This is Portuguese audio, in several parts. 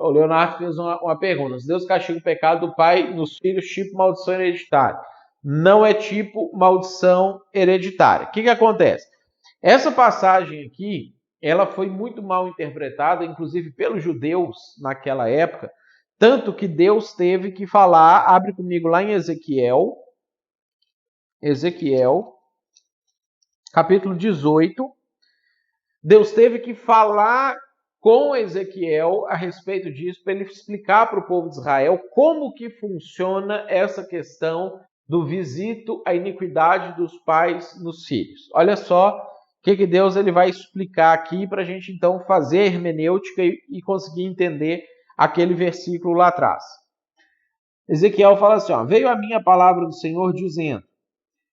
O Leonardo fez uma pergunta. Se Deus castiga o pecado do pai nos filhos, tipo maldição hereditária. Não é tipo maldição hereditária. O que acontece? Essa passagem aqui, ela foi muito mal interpretada, inclusive pelos judeus naquela época, tanto que Deus teve que falar, abre comigo lá em Ezequiel, capítulo 18, Deus teve que falar com Ezequiel a respeito disso, para ele explicar para o povo de Israel como que funciona essa questão do visito à iniquidade dos pais nos filhos. Olha só o que Deus ele vai explicar aqui para a gente então fazer a hermenêutica e conseguir entender aquele versículo lá atrás. Ezequiel fala assim, veio a minha palavra do Senhor dizendo,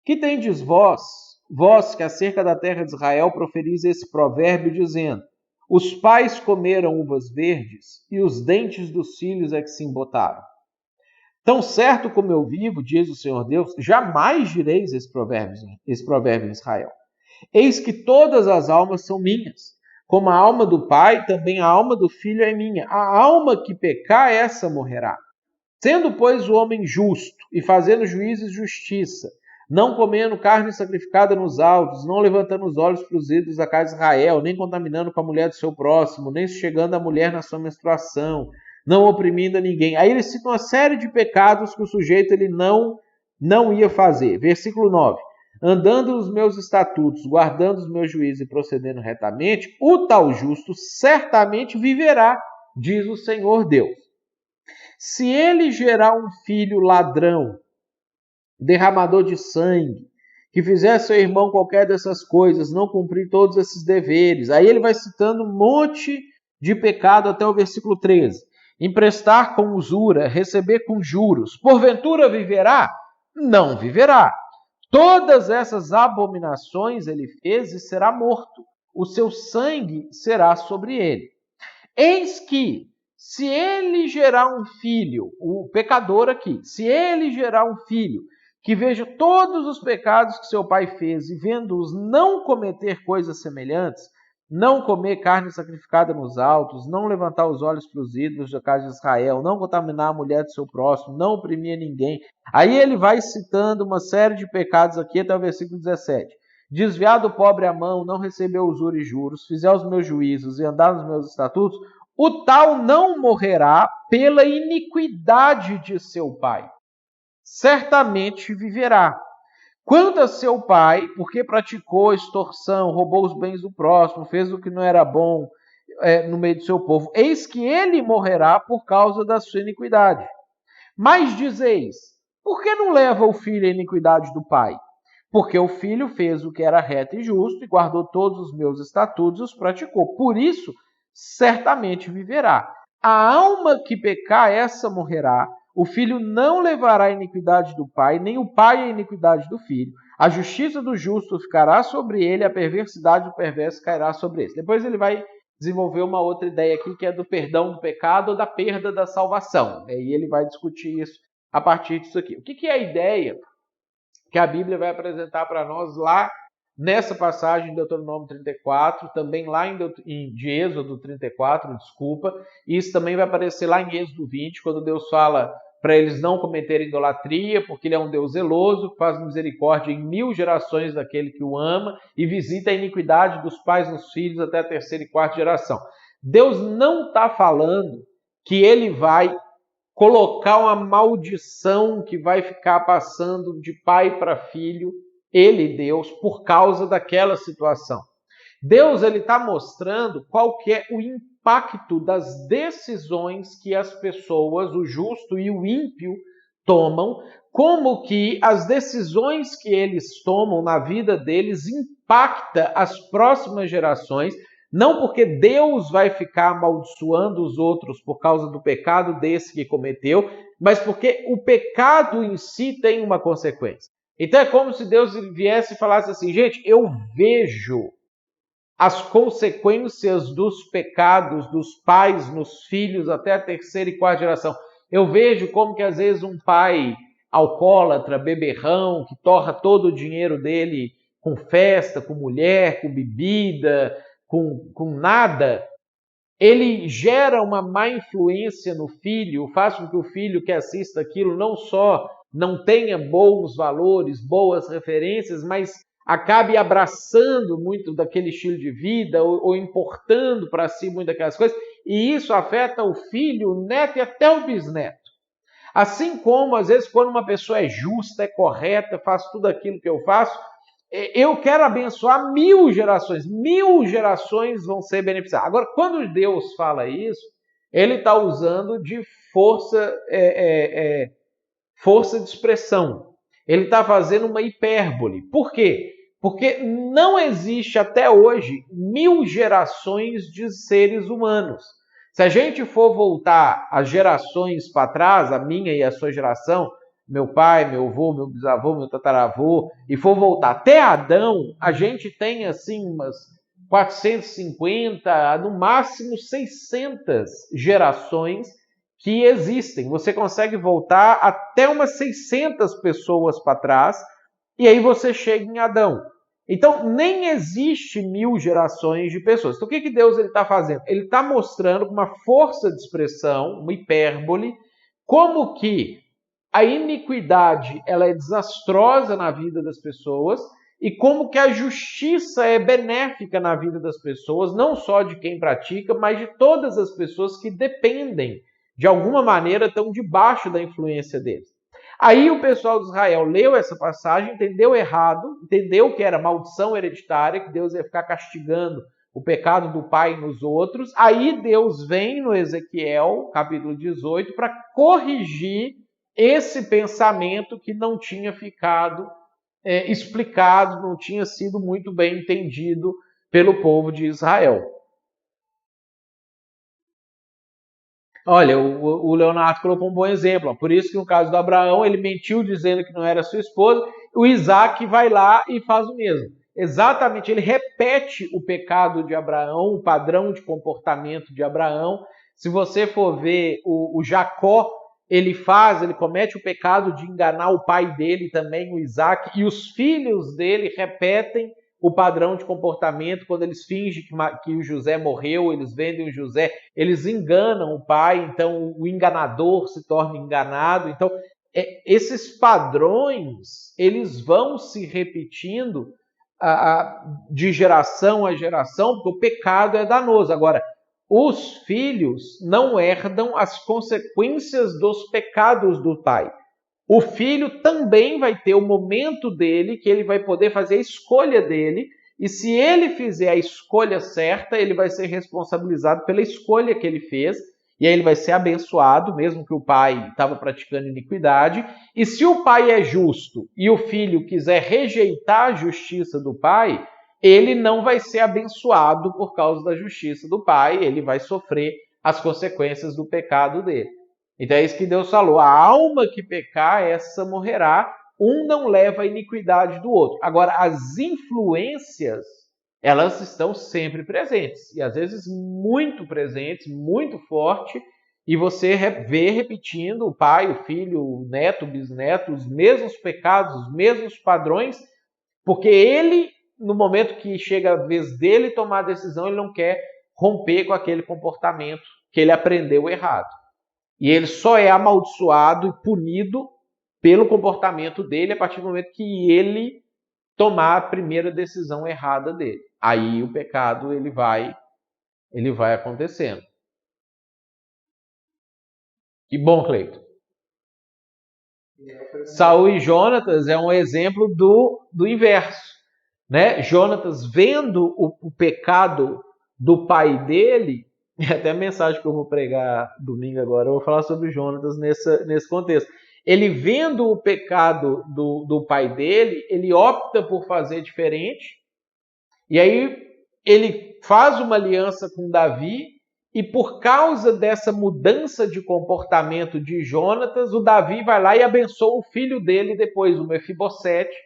que tendes vós que acerca da terra de Israel proferis esse provérbio dizendo, os pais comeram uvas verdes e os dentes dos filhos é que se embotaram. Tão certo como eu vivo, diz o Senhor Deus, jamais direis esse provérbio em Israel. Eis que todas as almas são minhas, como a alma do pai, também a alma do filho é minha. A alma que pecar, essa morrerá. Sendo, pois, o homem justo e fazendo juízo e justiça, não comendo carne sacrificada nos altos, não levantando os olhos para os ídolos da casa de Israel, nem contaminando com a mulher do seu próximo, nem chegando a mulher na sua menstruação, não oprimindo a ninguém. Aí ele cita uma série de pecados que o sujeito ele não ia fazer. Versículo 9. Andando nos meus estatutos, guardando os meus juízos e procedendo retamente, o tal justo certamente viverá, diz o Senhor Deus. Se ele gerar um filho ladrão, derramador de sangue, que fizer seu irmão qualquer dessas coisas, não cumprir todos esses deveres. Aí ele vai citando um monte de pecado até o versículo 13. Emprestar com usura, receber com juros. Porventura viverá? Não viverá. Todas essas abominações ele fez e será morto. O seu sangue será sobre ele. Eis que, se ele gerar um filho, o pecador aqui, se ele gerar um filho que veja todos os pecados que seu pai fez e vendo-os não cometer coisas semelhantes, não comer carne sacrificada nos altos, não levantar os olhos para os ídolos da casa de Israel, não contaminar a mulher do seu próximo, não oprimir ninguém. Aí ele vai citando uma série de pecados aqui até o versículo 17. Desviar do pobre a mão, não receber usura e juros, fizer os meus juízos e andar nos meus estatutos, o tal não morrerá pela iniquidade de seu pai. Certamente viverá. Quanto a seu pai, porque praticou extorsão, roubou os bens do próximo, fez o que não era bom no meio do seu povo, eis que ele morrerá por causa da sua iniquidade. Mas dizeis, por que não leva o filho à iniquidade do pai? Porque o filho fez o que era reto e justo e guardou todos os meus estatutos e os praticou. Por isso, certamente viverá. A alma que pecar, essa morrerá. O filho não levará a iniquidade do pai, nem o pai a iniquidade do filho. A justiça do justo ficará sobre ele, a perversidade do perverso cairá sobre ele. Depois ele vai desenvolver uma outra ideia aqui, que é do perdão do pecado ou da perda da salvação. E ele vai discutir isso a partir disso aqui. O que é a ideia que a Bíblia vai apresentar para nós lá nessa passagem de Deuteronômio 34, também lá de Êxodo 34, desculpa. Isso também vai aparecer lá em Êxodo 20, quando Deus fala para eles não cometerem idolatria, porque Ele é um Deus zeloso, que faz misericórdia em 1000 gerações daquele que o ama e visita a iniquidade dos pais nos filhos até a 3ª e 4ª geração. Deus não está falando que Ele vai colocar uma maldição que vai ficar passando de pai para filho, Ele, Deus, por causa daquela situação. Deus ele está mostrando qual que é o impacto das decisões que as pessoas, o justo e o ímpio, tomam, como que as decisões que eles tomam na vida deles impacta as próximas gerações, não porque Deus vai ficar amaldiçoando os outros por causa do pecado desse que cometeu, mas porque o pecado em si tem uma consequência. Então é como se Deus viesse e falasse assim, gente, eu vejo as consequências dos pecados dos pais nos filhos até a 3ª e 4ª geração. Eu vejo como que às vezes um pai alcoólatra, beberrão, que torra todo o dinheiro dele com festa, com mulher, com bebida, com nada, ele gera uma má influência no filho, faz com que o filho que assista aquilo não só não tenha bons valores, boas referências, mas acabe abraçando muito daquele estilo de vida ou importando para si muito daquelas coisas, e isso afeta o filho, o neto e até o bisneto. Assim como, às vezes, quando uma pessoa é justa, é correta, faz tudo aquilo que eu faço, eu quero abençoar 1000 gerações vão ser beneficiadas. Agora, quando Deus fala isso, ele está usando de força de expressão. Ele está fazendo uma hipérbole. Por quê? Porque não existe até hoje 1000 gerações de seres humanos. Se a gente for voltar as gerações para trás, a minha e a sua geração, meu pai, meu avô, meu bisavô, meu tataravô, e for voltar até Adão, a gente tem assim umas 450, no máximo 600 gerações que existem. Você consegue voltar até umas 600 pessoas para trás e aí você chega em Adão. Então, nem existe 1000 gerações de pessoas. Então, o que Deus está fazendo? Ele está mostrando com uma força de expressão, uma hipérbole, como que a iniquidade ela é desastrosa na vida das pessoas e como que a justiça é benéfica na vida das pessoas, não só de quem pratica, mas de todas as pessoas que dependem, de alguma maneira, estão debaixo da influência deles. Aí o pessoal de Israel leu essa passagem, entendeu errado, entendeu que era maldição hereditária, que Deus ia ficar castigando o pecado do pai nos outros. Aí Deus vem no Ezequiel, capítulo 18, para corrigir esse pensamento que não tinha ficado explicado, não tinha sido muito bem entendido pelo povo de Israel. Olha, o Leonardo colocou um bom exemplo. Por isso que no caso do Abraão, ele mentiu dizendo que não era sua esposa. O Isaac vai lá e faz o mesmo. Exatamente, ele repete o pecado de Abraão, o padrão de comportamento de Abraão. Se você for ver o Jacó, ele comete o pecado de enganar o pai dele também, o Isaac, e os filhos dele repetem o padrão de comportamento quando eles fingem que o José morreu, eles vendem o José, eles enganam o pai, então o enganador se torna enganado. Então, esses padrões, eles vão se repetindo de geração a geração, porque o pecado é danoso. Agora, os filhos não herdam as consequências dos pecados do pai. O filho também vai ter o momento dele, que ele vai poder fazer a escolha dele, e se ele fizer a escolha certa, ele vai ser responsabilizado pela escolha que ele fez, e aí ele vai ser abençoado, mesmo que o pai estava praticando iniquidade. E se o pai é justo e o filho quiser rejeitar a justiça do pai, ele não vai ser abençoado por causa da justiça do pai, ele vai sofrer as consequências do pecado dele. Então é isso que Deus falou, a alma que pecar, essa morrerá, um não leva a iniquidade do outro. Agora, as influências, elas estão sempre presentes, e às vezes muito presentes, muito forte, e você vê repetindo o pai, o filho, o neto, o bisneto, os mesmos pecados, os mesmos padrões, porque ele, no momento que chega a vez dele tomar a decisão, ele não quer romper com aquele comportamento que ele aprendeu errado. E ele só é amaldiçoado e punido pelo comportamento dele a partir do momento que ele tomar a primeira decisão errada dele. Aí o pecado ele vai acontecendo. Que bom, Cleito. Saul e Jonatas é um exemplo do inverso, né? Jonatas vendo o pecado do pai dele, até a mensagem que eu vou pregar domingo agora, eu vou falar sobre Jonatas nesse contexto. Ele vendo o pecado do pai dele, ele opta por fazer diferente, e aí ele faz uma aliança com Davi, e por causa dessa mudança de comportamento de Jonatas, o Davi vai lá e abençoa o filho dele depois, o Mefibosete,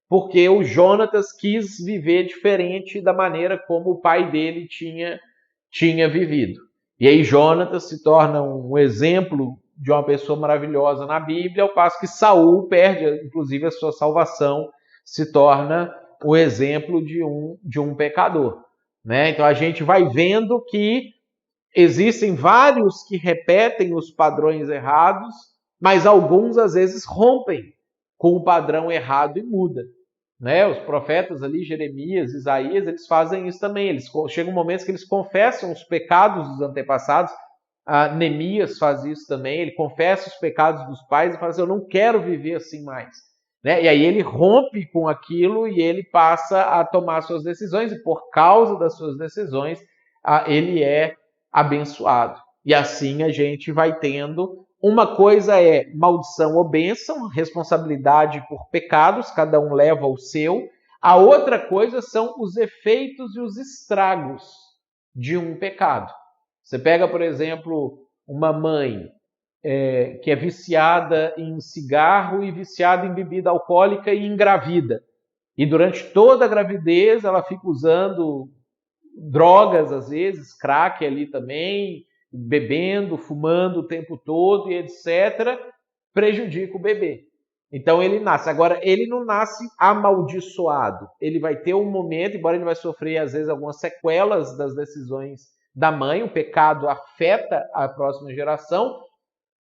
porque o Jonatas quis viver diferente da maneira como o pai dele tinha vivido. E aí Jonatas se torna um exemplo de uma pessoa maravilhosa na Bíblia, ao passo que Saul perde, inclusive, a sua salvação, se torna o exemplo de um pecador. Né? Então a gente vai vendo que Existem vários que repetem os padrões errados, mas alguns às vezes rompem com o padrão errado e muda. Né? Os profetas ali, Jeremias, Isaías, eles fazem isso também. Chegam momentos que eles confessam os pecados dos antepassados. Neemias faz isso também. Ele confessa os pecados dos pais e fala assim, eu não quero viver assim mais. Né? E aí ele rompe com aquilo e ele passa a tomar suas decisões. E por causa das suas decisões, ele é abençoado. E assim a gente vai tendo. Uma coisa é maldição ou bênção, responsabilidade por pecados, cada um leva o seu. A outra coisa são os efeitos e os estragos de um pecado. Você pega, por exemplo, uma mãe que é viciada em cigarro e viciada em bebida alcoólica e engravida. E durante toda a gravidez ela fica usando drogas, às vezes, crack ali também, bebendo, fumando o tempo todo e etc., prejudica o bebê. Então ele nasce. Agora, ele não nasce amaldiçoado. Ele vai ter um momento, embora ele vai sofrer, às vezes, algumas sequelas das decisões da mãe, o pecado afeta a próxima geração.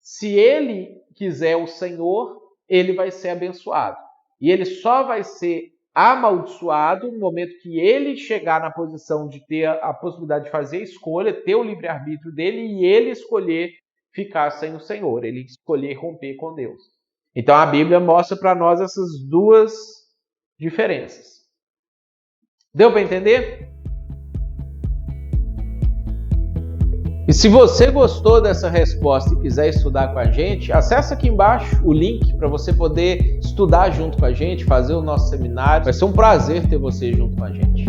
Se ele quiser o Senhor, ele vai ser abençoado. E ele só vai ser amaldiçoado no momento que ele chegar na posição de ter a possibilidade de fazer a escolha, ter o livre-arbítrio dele e ele escolher ficar sem o Senhor, ele escolher romper com Deus. Então a Bíblia mostra para nós essas duas diferenças. Deu para entender? E se você gostou dessa resposta e quiser estudar com a gente, acessa aqui embaixo o link para você poder estudar junto com a gente, fazer o nosso seminário. Vai ser um prazer ter você junto com a gente.